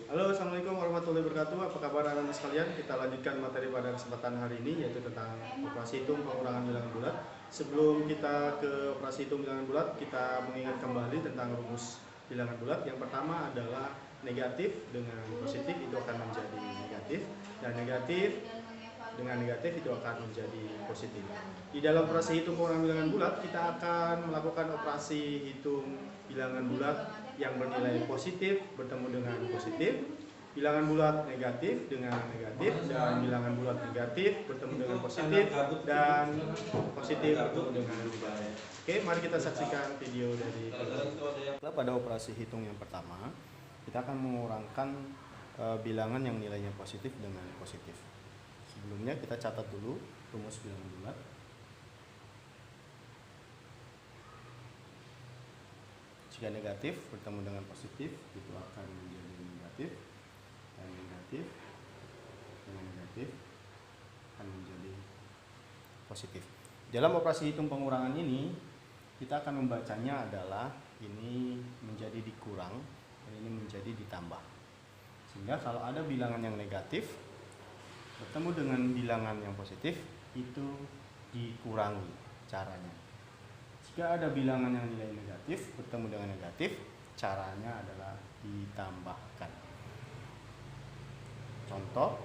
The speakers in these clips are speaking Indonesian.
Halo, Assalamualaikum warahmatullahi wabarakatuh. Apa kabar anak-anak sekalian? Kita lanjutkan materi pada kesempatan hari ini, yaitu tentang operasi hitung pengurangan bilangan bulat. Sebelum kita ke operasi hitung bilangan bulat, kita mengingat kembali tentang rumus bilangan bulat. Yang pertama adalah negatif dengan positif itu akan menjadi negatif, dan negatif dengan negatif itu akan menjadi positif. Di dalam operasi hitung pengurangan bilangan bulat, kita akan melakukan operasi hitung bilangan bulat yang bernilai positif bertemu dengan positif, bilangan bulat negatif dengan negatif, dan bilangan bulat negatif bertemu dengan positif, dan positif bertemu dengan negatif. Oke, mari kita saksikan video dari pada operasi hitung yang pertama. Kita akan mengurangkan bilangan yang nilainya positif dengan positif. Sebelumnya kita catat dulu rumus bilangan bulat. Jika negatif bertemu dengan positif, itu akan menjadi negatif, dan negatif dengan negatif akan menjadi positif. Dalam operasi hitung pengurangan ini, kita akan membacanya adalah ini menjadi dikurang dan ini menjadi ditambah. Sehingga kalau ada bilangan yang negatif bertemu dengan bilangan yang positif, itu dikurangi caranya. Jika ada bilangan yang nilai negatif bertemu dengan negatif, caranya adalah ditambahkan. Contoh,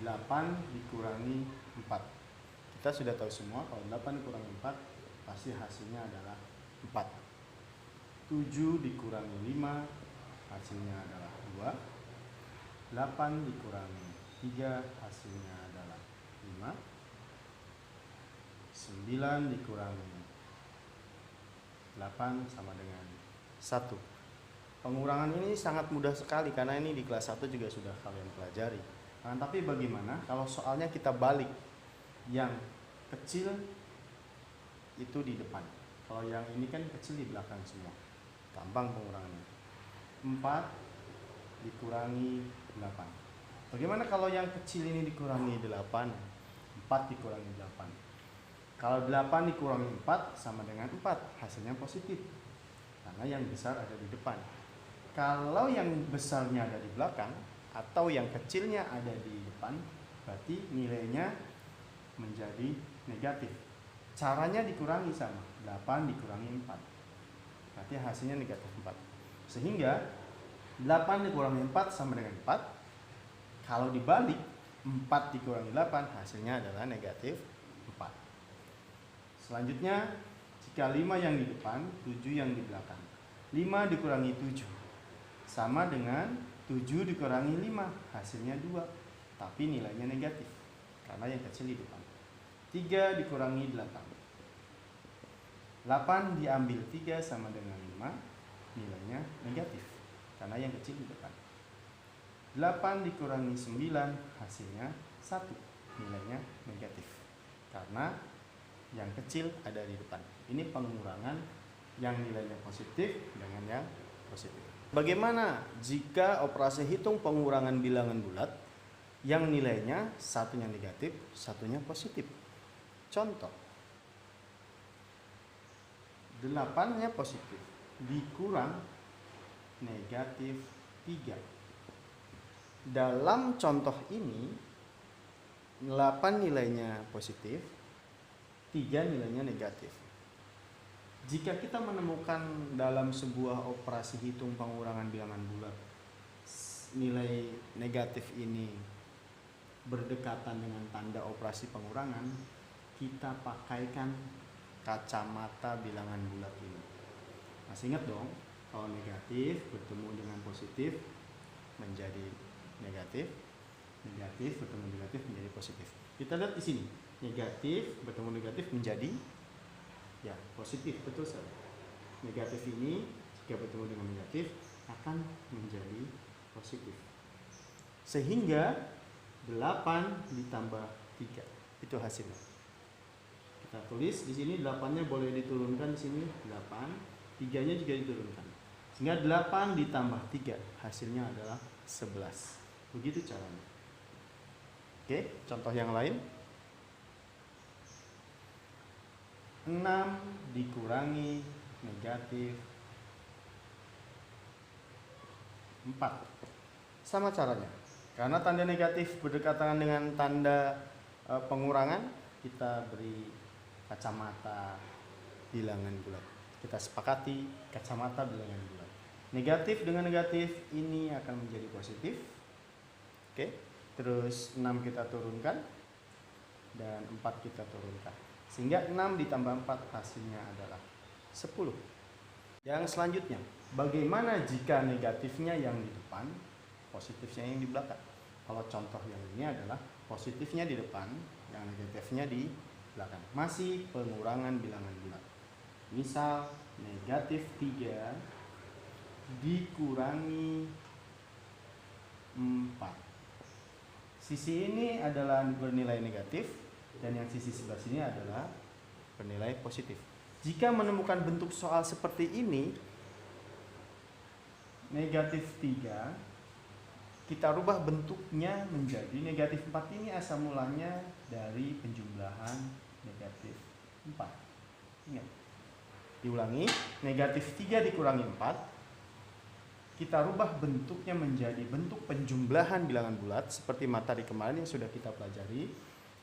8 dikurangi 4. Kita sudah tahu semua kalau 8 dikurangi 4 pasti hasilnya adalah 4. 7 dikurangi 5 hasilnya adalah 2. 8 dikurangi 3 hasilnya adalah 5. 9 dikurangi 8 sama dengan 1. Pengurangan ini sangat mudah sekali karena ini di kelas 1 juga sudah kalian pelajari. Nah, tapi bagaimana kalau soalnya kita balik, yang kecil itu di depan, kalau yang ini kan kecil di belakang semua. Gampang pengurangannya. 4 dikurangi 8. Bagaimana kalau yang kecil ini dikurangi 8? 4 dikurangi 8. Kalau 8 dikurangi 4 sama dengan 4, hasilnya positif. Karena yang besar ada di depan. Kalau yang besarnya ada di belakang atau yang kecilnya ada di depan, berarti nilainya menjadi negatif. Caranya dikurangi sama, 8 dikurangi 4. Berarti hasilnya negatif 4. Sehingga 8 dikurangi 4 sama dengan 4. Kalau dibalik, 4 dikurangi 8 hasilnya adalah negatif 4. Selanjutnya, jika 5 yang di depan, 7 yang di belakang. 5 dikurangi 7 sama dengan 7 dikurangi 5, hasilnya 2. Tapi nilainya negatif, karena yang kecil di depan. 3 dikurangi 8. 8 diambil 3 sama dengan 5, nilainya negatif, karena yang kecil di depan. 8 dikurangi 9, hasilnya 1, nilainya negatif, karena yang kecil ada di depan. Ini pengurangan yang nilainya positif dengan yang positif. Bagaimana jika operasi hitung pengurangan bilangan bulat yang nilainya satunya negatif, satunya positif? Contoh, 8-nya positif dikurang negatif 3. Dalam contoh ini 8 nilainya positif, 3 nilainya negatif. Jika kita menemukan dalam sebuah operasi hitung pengurangan bilangan bulat nilai negatif ini berdekatan dengan tanda operasi pengurangan, kita pakaikan kacamata bilangan bulat ini. Masih ingat dong, kalau negatif bertemu dengan positif menjadi negatif, negatif bertemu negatif menjadi positif. Kita lihat di sini, negatif bertemu negatif menjadi ya positif, betul sekali. Negatif ini jika bertemu dengan negatif akan menjadi positif. Sehingga 8 ditambah 3 itu hasilnya. Kita tulis di sini 8-nya boleh diturunkan di sini 8, 3-nya juga diturunkan. Sehingga 8 ditambah 3 hasilnya adalah 11. Begitu caranya. Oke, contoh yang lain. 6 dikurangi negatif 4. Sama caranya. Karena tanda negatif berdekatan dengan tanda pengurangan, kita beri kacamata bilangan bulat. Kita sepakati kacamata bilangan bulat. Negatif dengan negatif ini akan menjadi positif. Oke. Terus 6 kita turunkan dan 4 kita turunkan. Sehingga 6 ditambah 4 hasilnya adalah 10. Yang selanjutnya, bagaimana jika negatifnya yang di depan, positifnya yang di belakang? Kalau contoh yang ini adalah positifnya di depan, yang negatifnya di belakang. Masih pengurangan bilangan bulat. Misal negatif 3 dikurangi 4. Sisi ini adalah bernilai negatif dan yang sisi sebelah sini adalah bernilai positif. Jika menemukan bentuk soal seperti ini, negatif 3, kita rubah bentuknya menjadi negatif 4 ini asal mulanya dari penjumlahan negatif 4. Ingat. Diulangi, negatif 3 dikurangi 4. Kita rubah bentuknya menjadi bentuk penjumlahan bilangan bulat seperti materi kemarin yang sudah kita pelajari,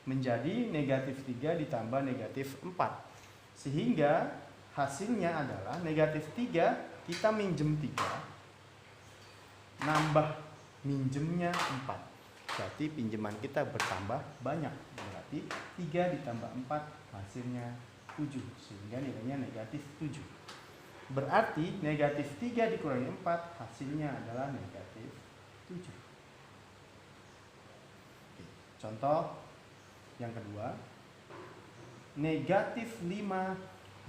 menjadi negatif 3 ditambah negatif 4. Sehingga hasilnya adalah negatif 3, kita minjem 3, nambah minjemnya 4. Berarti pinjaman kita bertambah banyak. Berarti 3 ditambah 4 hasilnya 7. Sehingga nilainya negatif 7. Berarti negatif 3 dikurangi 4 hasilnya adalah negatif 7. Contoh yang kedua, negatif 5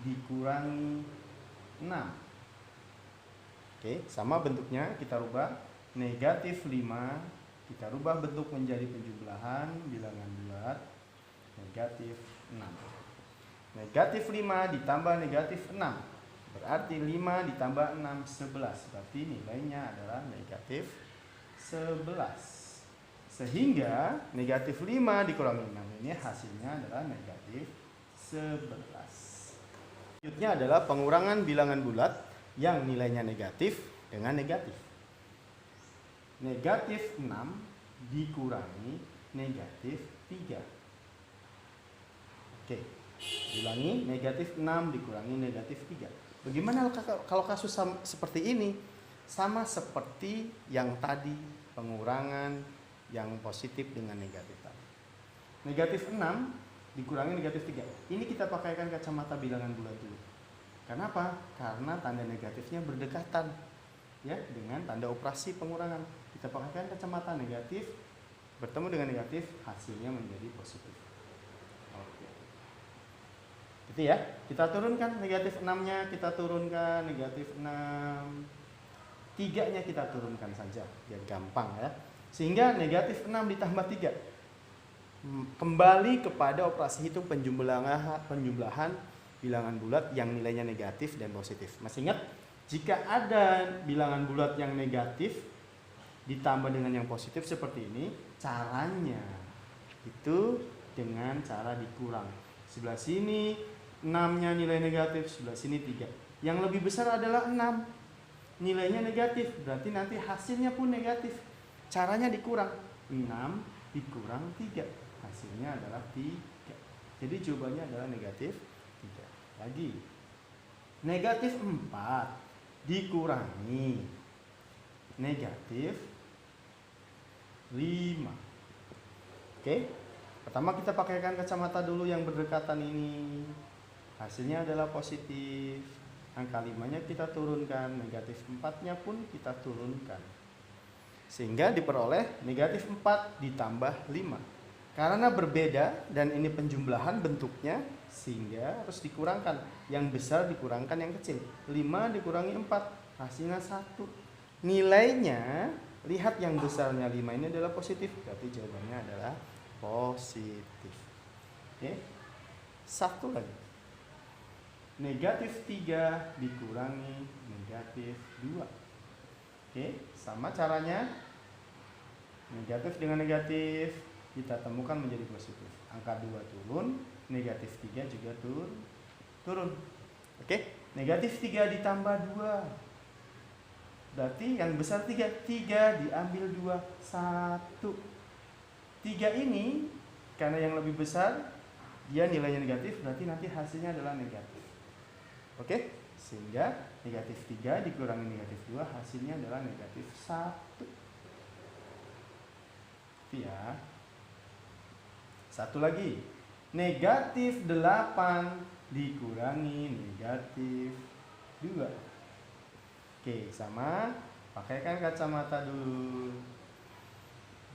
dikurangi 6. Sama bentuknya kita rubah. Negatif 5 kita rubah bentuk menjadi penjumlahan bilangan bulat negatif 6. Negatif 5 ditambah negatif 6 berarti 5 ditambah 6 11. Berarti nilainya adalah negatif 11. Sehingga negatif 5 dikurangi 6 ini hasilnya adalah negatif 11. Selanjutnya adalah pengurangan bilangan bulat yang nilainya negatif dengan negatif. Negatif 6 dikurangi negatif 3. Oke, ulangi, negatif 6 dikurangi negatif 3. Bagaimana kalau kasus seperti ini? Sama seperti yang tadi, pengurangan yang positif dengan negatif tadi. Negatif 6 dikurangi negatif 3. Ini kita pakaikan kacamata bilangan bulat dulu. Kenapa? Karena tanda negatifnya berdekatan ya dengan tanda operasi pengurangan. Kita pakaikan kacamata negatif bertemu dengan negatif, hasilnya menjadi positif. Oke. Gitu ya. Kita turunkan negatif 6-nya, kita turunkan negatif 6. 3-nya kita turunkan saja biar gampang ya. Sehingga negatif 6 ditambah 3 kembali kepada operasi hitung penjumlahan bilangan bulat yang nilainya negatif dan positif. Masih ingat? Jika ada bilangan bulat yang negatif ditambah dengan yang positif seperti ini, caranya itu dengan cara dikurang. Sebelah sini 6-nya nilai negatif, sebelah sini 3. Yang lebih besar adalah 6. Nilainya negatif, berarti nanti hasilnya pun negatif. Caranya dikurang. 6 dikurang 3. Hasilnya adalah 3. Jadi jawabannya adalah negatif 3. Lagi. Negatif 4 dikurangi negatif 5. Oke. Pertama kita pakaikan kacamata dulu yang berdekatan ini. Hasilnya adalah positif. Angka 5-nya kita turunkan, negatif 4-nya pun kita turunkan. Sehingga diperoleh negatif 4 ditambah 5. Karena berbeda dan ini penjumlahan bentuknya, sehingga harus dikurangkan. Yang besar dikurangkan yang kecil. 5 dikurangi 4, hasilnya 1. Nilainya, lihat yang besarnya 5 ini adalah positif. Berarti jawabannya adalah positif. Oke. Satu lagi. Negatif 3 dikurangi negatif 2. Oke, sama caranya. Negatif dengan negatif kita temukan menjadi positif. Angka 2 turun, negatif 3 juga turun. Oke, negatif 3 ditambah 2. Berarti yang besar 3. 3 diambil 2. 1. 3 ini karena yang lebih besar dia nilainya negatif, berarti nanti hasilnya adalah negatif. Oke? Sehingga negatif 3 dikurangi negatif 2 hasilnya adalah negatif 1. Itu ya. Satu lagi. Negatif 8 dikurangi negatif 2. Oke, sama. Pakaikan kacamata dulu.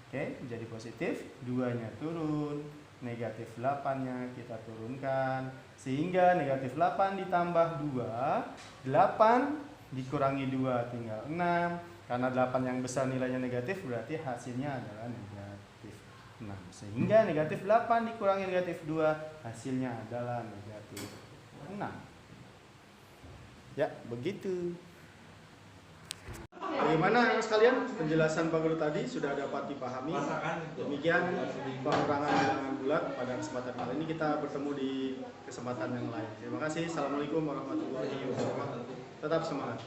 Oke, jadi positif. 2-nya turun. Negatif 8-nya kita turunkan. Sehingga negatif 8 ditambah 2. 8 dikurangi 2 tinggal 6. Karena 8 yang besar nilainya negatif, berarti hasilnya adalah negatif 6. Sehingga negatif 8 dikurangi negatif 2, hasilnya adalah negatif 6. Ya, begitu. Bagaimana sekalian penjelasan Pak Guru tadi sudah dapat dipahami? Demikian pengurangan bilangan bulat pada kesempatan kali ini. Kita bertemu di kesempatan yang lain. Terima kasih. Assalamualaikum warahmatullahi wabarakatuh. Tetap semangat.